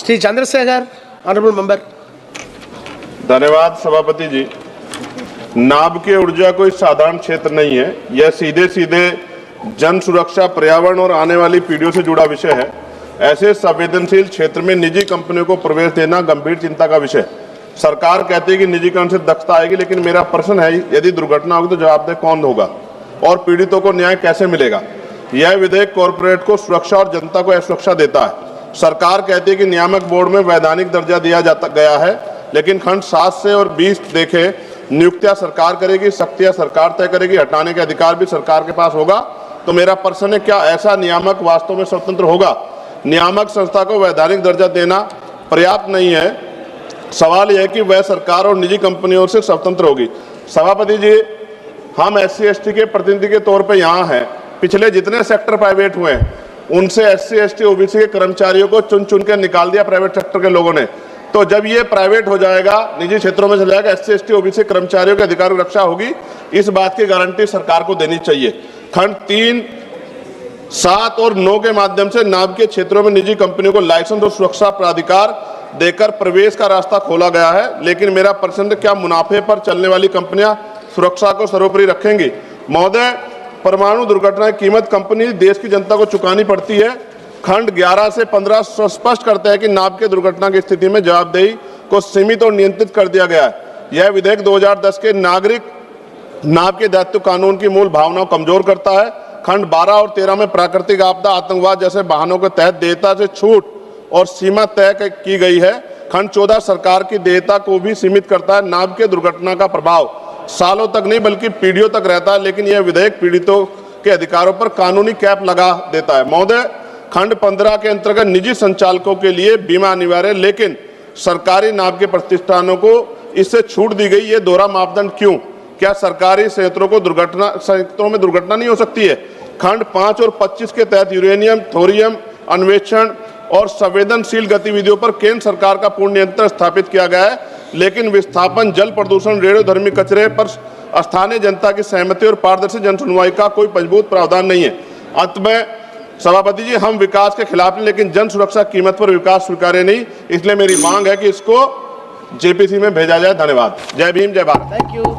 Shri Chandrashekhar, honourable member. धन्यवाद सभापति जी। नाभिकीय ऊर्जा कोई साधारण क्षेत्र नहीं है। यह सीधे सीधे जन सुरक्षा, पर्यावरण और आने वाली पीढ़ियों से जुड़ा विषय है। ऐसे संवेदनशील क्षेत्र में निजी कंपनियों को प्रवेश देना गंभीर चिंता का विषय। सरकार कहती है कि निजीकरण से दक्षता आएगी, लेकिन मेरा प्रश्न है, यदि दुर्घटना होगी तो जवाबदेह कौन होगा और पीड़ितों को न्याय कैसे मिलेगा? यह विधेयक कॉरपोरेट को सुरक्षा और जनता को असुरक्षा देता है। सरकार कहती है कि नियामक बोर्ड में वैधानिक दर्जा दिया जाता गया है, लेकिन खंड 7 से और 20 देखें, नियुक्तियां सरकार करेगी, सख्तियां सरकार तय करेगी, हटाने के अधिकार भी सरकार के पास होगा। तो मेरा प्रश्न है, क्या ऐसा नियामक वास्तव में स्वतंत्र होगा? नियामक संस्था को वैधानिक दर्जा देना पर्याप्त नहीं है। सवाल यह है कि वह सरकार और निजी कंपनियों से स्वतंत्र होगी। सभापति जी, हम SC/ST के प्रतिनिधि के तौर पर यहाँ हैं। पिछले जितने सेक्टर प्राइवेट हुए हैं, उनसे SC/ST OBC के कर्मचारियों को चुन चुन के निकाल दिया प्राइवेट सेक्टर के लोगों ने। तो जब ये प्राइवेट हो जाएगा, निजी क्षेत्रों में चला जाएगा, SC/ST OBC कर्मचारियों के अधिकारों की रक्षा होगी, इस बात की गारंटी सरकार को देनी चाहिए। खंड 3, 7 और 9 के माध्यम से नाभिकीय क्षेत्रों में निजी कंपनियों को लाइसेंस और सुरक्षा प्राधिकार देकर प्रवेश का रास्ता खोला गया है, लेकिन मेरा प्रश्न, क्या मुनाफे पर चलने वाली कंपनियां सुरक्षा को सर्वोपरि रखेंगी? महोदय, परमाणु दुर्घटना की कीमत कंपनी देश की जनता को चुकानी पड़ती है। खंड 11 से 15 स्पष्ट करता है कि नाभिकीय दुर्घटना की स्थिति में जवाबदेही को सीमित और नियंत्रित कर दिया गया है। यह विधेयक 2010 के नागरिक नाभिकीय दायित्व कानून की मूल भावनाओं को कमजोर करता है। खंड 12 और 13 में प्राकृतिक आपदा, आतंकवाद जैसे वाहनों के तहत देयता से छूट और सीमा तय की गई है। खंड 14 सरकार की देयता को भी सीमित करता है। नाभिकीय दुर्घटना का प्रभाव सालों तक नहीं बल्कि पीढ़ियों तक रहता है, लेकिन यह विधेयक पीड़ितों के अधिकारों पर कानूनी कैप लगा देता है। महोदय, खंड 15 के अंतर्गत निजी संचालकों के लिए बीमा अनिवार्य है, लेकिन सरकारी नाभिकीय प्रतिष्ठानों को इससे छूट दी गई। ये दोहरा मापदंड क्यों? क्या सरकारी संयंत्रों में दुर्घटना नहीं हो सकती है? खंड 5 और 25 के तहत यूरेनियम, थोरियम अन्वेषण और संवेदनशील गतिविधियों पर केंद्र सरकार का पूर्ण नियंत्रण स्थापित किया गया है, लेकिन विस्थापन, जल प्रदूषण, रेडियोधर्मी कचरे पर स्थानीय जनता की सहमति और पारदर्शी जन सुनवाई का कोई मजबूत प्रावधान नहीं है। अंत में सभापति जी, हम विकास के खिलाफ नहीं, लेकिन जन सुरक्षा कीमत पर विकास स्वीकार्य नहीं। इसलिए मेरी मांग है कि इसको JPC में भेजा जाए। धन्यवाद। जय भीम, जय भारत। Thank you.